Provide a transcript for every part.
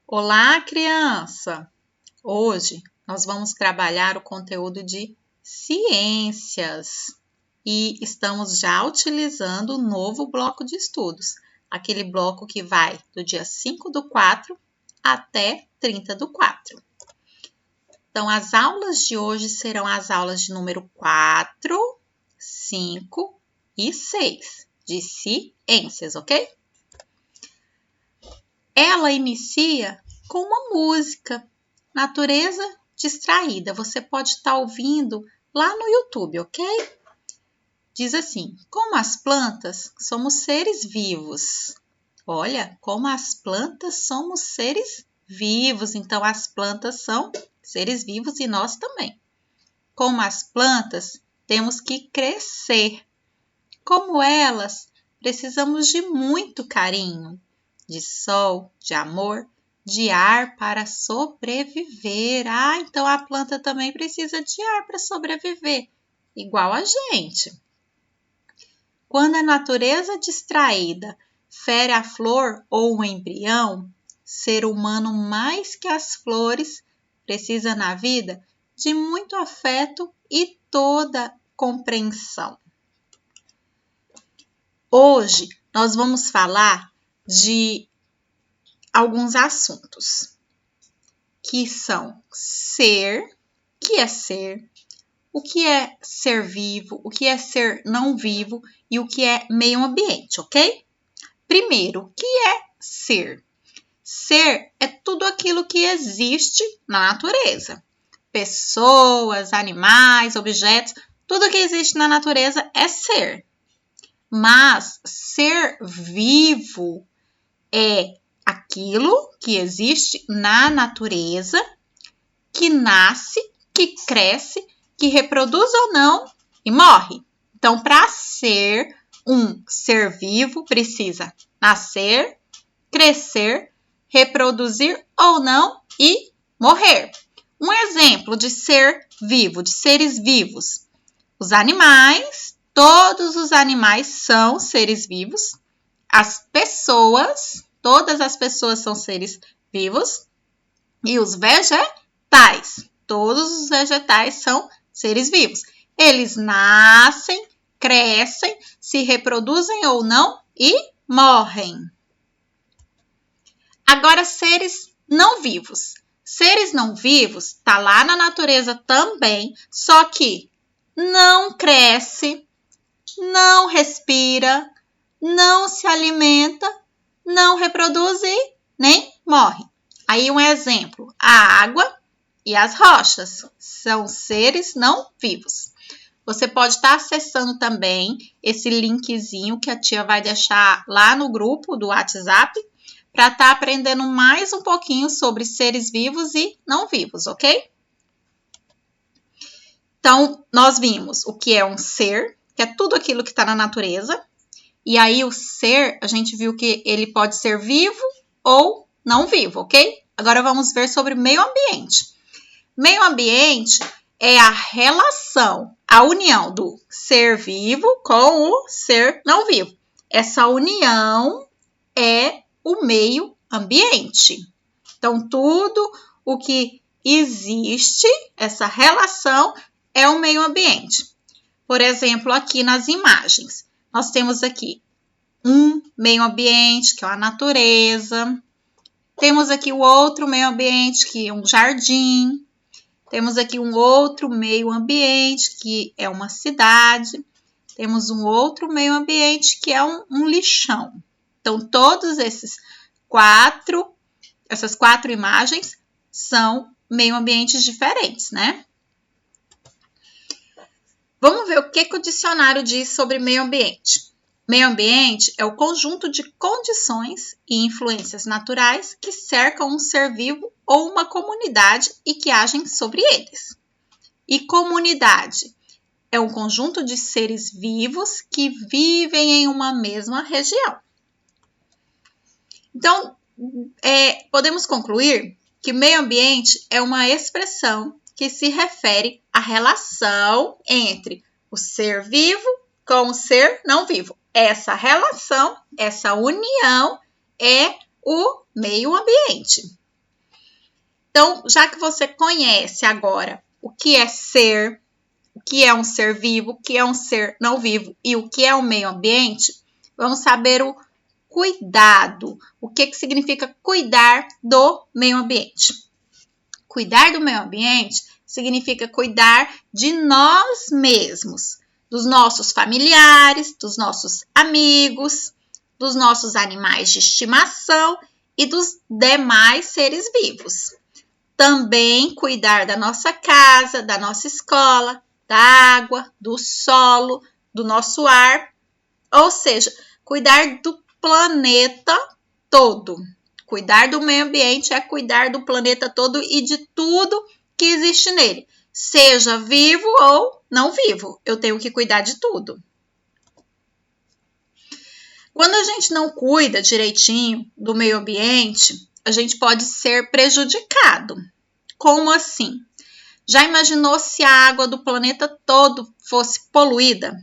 Olá, criança! Hoje nós vamos trabalhar o conteúdo de ciências e estamos já utilizando o novo bloco de estudos, aquele bloco que vai do dia 5/4 até 30/4. Então, as aulas de hoje serão as aulas de número 4, 5 e 6 de ciências, ok? Ela inicia com uma música, Natureza Distraída. Você pode estar ouvindo lá no YouTube, ok? Diz assim: como as plantas, somos seres vivos. Olha, como as plantas somos seres vivos. Então, as plantas são seres vivos e nós também. Como as plantas, temos que crescer. Como elas, precisamos de muito carinho, de sol, de amor, de ar para sobreviver. Então a planta também precisa de ar para sobreviver, igual a gente. Quando a natureza distraída fere a flor ou o embrião, ser humano mais que as flores precisa na vida de muito afeto e toda compreensão. Hoje nós vamos falar de alguns assuntos, que são ser, que é ser, o que é ser vivo, o que é ser não vivo e o que é meio ambiente, ok? Primeiro, o que é ser? Ser é tudo aquilo que existe na natureza. Pessoas, animais, objetos, tudo que existe na natureza é ser. Mas ser vivo é aquilo que existe na natureza, que nasce, que cresce, que reproduz ou não e morre. Então, para ser um ser vivo, precisa nascer, crescer, reproduzir ou não e morrer. Um exemplo de ser vivo, de seres vivos. Os animais, todos os animais são seres vivos. As pessoas, todas as pessoas são seres vivos. E os vegetais, todos os vegetais são seres vivos. Eles nascem, crescem, se reproduzem ou não e morrem. Agora, seres não vivos. Seres não vivos está lá na natureza também, só que não cresce, não respira, não se alimenta, não reproduz e nem morre. Aí um exemplo, a água e as rochas são seres não vivos. Você pode estar acessando também esse linkzinho que a tia vai deixar lá no grupo do WhatsApp para estar aprendendo mais um pouquinho sobre seres vivos e não vivos, ok? Então, nós vimos o que é um ser, que é tudo aquilo que está na natureza. E aí, o ser, a gente viu que ele pode ser vivo ou não vivo, ok? Agora, vamos ver sobre meio ambiente. Meio ambiente é a relação, a união do ser vivo com o ser não vivo. Essa união é o meio ambiente. Então, tudo o que existe, essa relação, é o meio ambiente. Por exemplo, aqui nas imagens, nós temos aqui um meio ambiente, que é a natureza. Temos aqui o outro meio ambiente, que é um jardim. Temos aqui um outro meio ambiente, que é uma cidade. Temos um outro meio ambiente, que é um lixão. Então, todos essas quatro imagens são meio ambientes diferentes, né? Vamos ver o que o dicionário diz sobre meio ambiente. Meio ambiente é o conjunto de condições e influências naturais que cercam um ser vivo ou uma comunidade e que agem sobre eles. E comunidade é um conjunto de seres vivos que vivem em uma mesma região. Então, podemos concluir que meio ambiente é uma expressão que se refere à relação entre o ser vivo com o ser não vivo. Essa relação, essa união é o meio ambiente. Então, já que você conhece agora o que é ser, o que é um ser vivo, o que é um ser não vivo e o que é o meio ambiente, vamos saber o cuidado. O que significa cuidar do meio ambiente? Cuidar do meio ambiente significa cuidar de nós mesmos, dos nossos familiares, dos nossos amigos, dos nossos animais de estimação e dos demais seres vivos. Também cuidar da nossa casa, da nossa escola, da água, do solo, do nosso ar, ou seja, cuidar do planeta todo. Cuidar do meio ambiente é cuidar do planeta todo e de tudo que existe nele, seja vivo ou não vivo. Eu tenho que cuidar de tudo. Quando a gente não cuida direitinho do meio ambiente, a gente pode ser prejudicado. Como assim? Já imaginou se a água do planeta todo fosse poluída?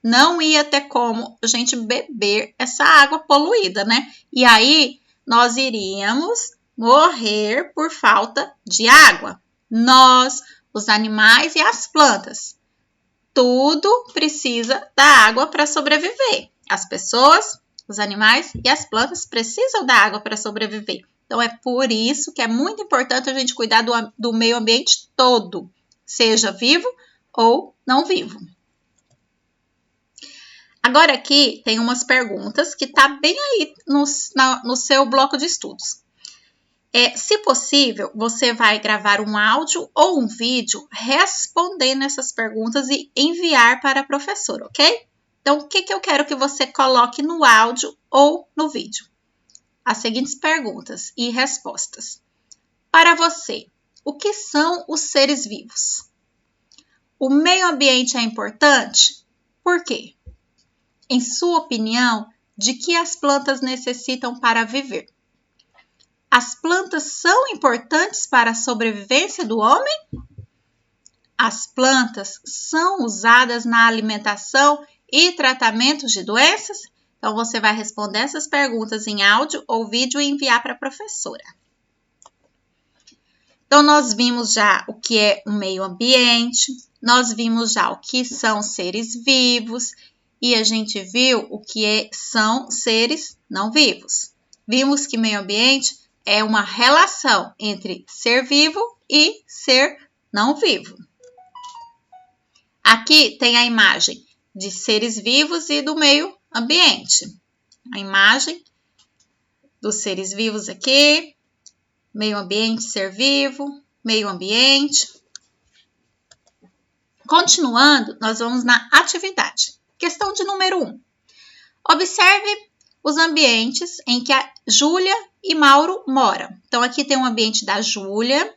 Não ia ter como a gente beber essa água poluída, né? E aí nós iríamos morrer por falta de água. Nós, os animais e as plantas. Tudo precisa da água para sobreviver. As pessoas, os animais e as plantas precisam da água para sobreviver. Então, é por isso que é muito importante a gente cuidar do meio ambiente todo, seja vivo ou não vivo. Agora aqui tem umas perguntas que tá bem aí no seu bloco de estudos. Se possível, você vai gravar um áudio ou um vídeo respondendo essas perguntas e enviar para a professora, ok? Então, o que eu quero que você coloque no áudio ou no vídeo? As seguintes perguntas e respostas. Para você, o que são os seres vivos? O meio ambiente é importante? Por quê? Em sua opinião, de que as plantas necessitam para viver? As plantas são importantes para a sobrevivência do homem? As plantas são usadas na alimentação e tratamento de doenças? Então, você vai responder essas perguntas em áudio ou vídeo e enviar para a professora. Então, nós vimos já o que é o meio ambiente, nós vimos já o que são seres vivos e a gente viu o que são seres não vivos. Vimos que meio ambiente é uma relação entre ser vivo e ser não vivo. Aqui tem a imagem de seres vivos e do meio ambiente. A imagem dos seres vivos aqui, meio ambiente, ser vivo, meio ambiente. Continuando, nós vamos na atividade. Questão de número 1. Observe os ambientes em que a Júlia e Mauro moram. Então, aqui tem um ambiente da Júlia,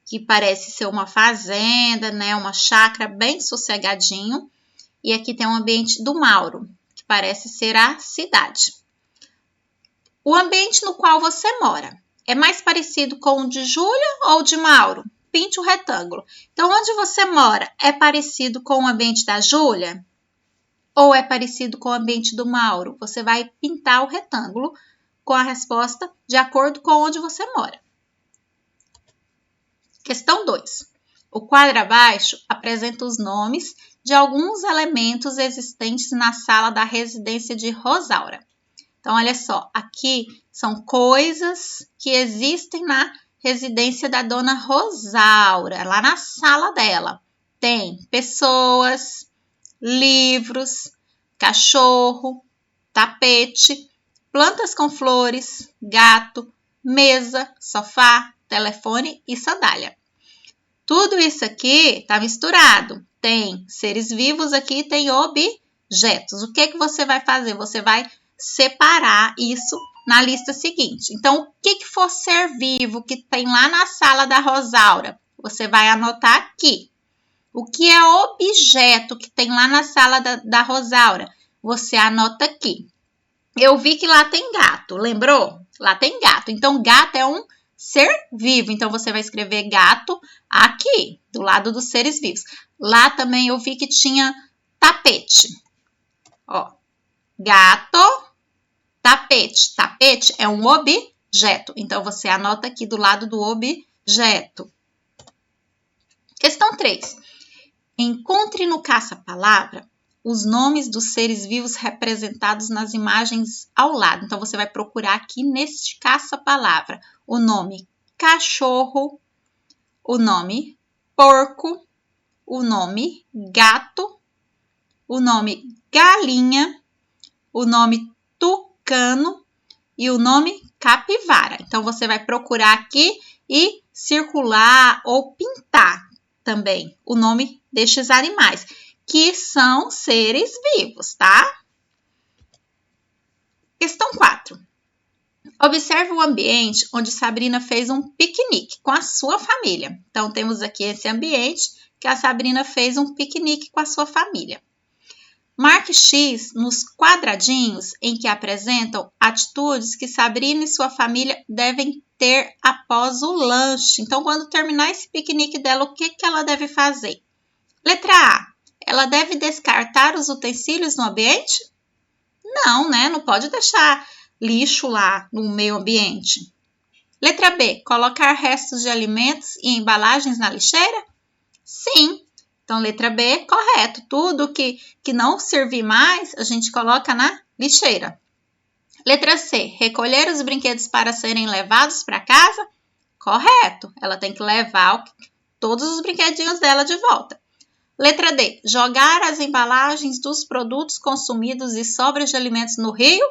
que parece ser uma fazenda, né? Uma chácara bem sossegadinho. E aqui tem um ambiente do Mauro, que parece ser a cidade. O ambiente no qual você mora é mais parecido com o de Júlia ou de Mauro? Pinte o retângulo. Então, onde você mora é parecido com o ambiente da Júlia? Ou é parecido com o ambiente do Mauro? Você vai pintar o retângulo com a resposta de acordo com onde você mora. Questão 2. O quadro abaixo apresenta os nomes de alguns elementos existentes na sala da residência de Rosaura. Então, olha só, aqui são coisas que existem na residência da dona Rosaura, lá na sala dela. Tem pessoas, livros, cachorro, tapete, plantas com flores, gato, mesa, sofá, telefone e sandália. Tudo isso aqui está misturado. Tem seres vivos aqui, tem objetos. O que você vai fazer? Você vai separar isso na lista seguinte. Então, o que for ser vivo que tem lá na sala da Rosaura? Você vai anotar aqui. O que é objeto que tem lá na sala da Rosaura? Você anota aqui. Eu vi que lá tem gato, lembrou? Lá tem gato. Então, gato é um ser vivo. Então, você vai escrever gato aqui, do lado dos seres vivos. Lá também eu vi que tinha tapete. Ó, gato, tapete. Tapete é um objeto. objeto. Então, você anota aqui do lado do objeto. Questão 3. Encontre no caça-palavra os nomes dos seres vivos representados nas imagens ao lado. Então, você vai procurar aqui neste caça-palavra o nome cachorro, o nome porco, o nome gato, o nome galinha, o nome tucano e o nome capivara. Então, você vai procurar aqui e circular ou pintar também o nome destes animais, que são seres vivos, tá? Questão 4. Observe o ambiente onde Sabrina fez um piquenique com a sua família. Então, temos aqui esse ambiente que a Sabrina fez um piquenique com a sua família. Marque X nos quadradinhos em que apresentam atitudes que Sabrina e sua família devem ter após o lanche. Então, quando terminar esse piquenique dela, o que ela deve fazer? Letra A. Ela deve descartar os utensílios no ambiente? Não, né? Não pode deixar lixo lá no meio ambiente. Letra B. Colocar restos de alimentos e embalagens na lixeira? Sim. Então, letra B, correto. Tudo que não servir mais, a gente coloca na lixeira. Letra C. Recolher os brinquedos para serem levados para casa? Correto. Ela tem que levar todos os brinquedinhos dela de volta. Letra D. Jogar as embalagens dos produtos consumidos e sobras de alimentos no rio?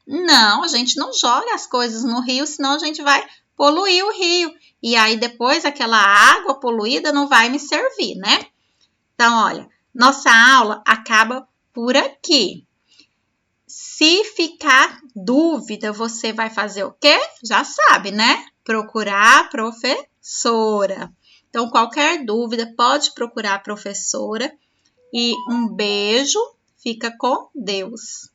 Não, a gente não joga as coisas no rio, senão a gente vai poluir o rio. E aí depois aquela água poluída não vai me servir, né? Então, olha, nossa aula acaba por aqui. Se ficar dúvida, você vai fazer o quê? Já sabe, né? Procurar a professora. Então, qualquer dúvida, pode procurar a professora. E um beijo, fica com Deus.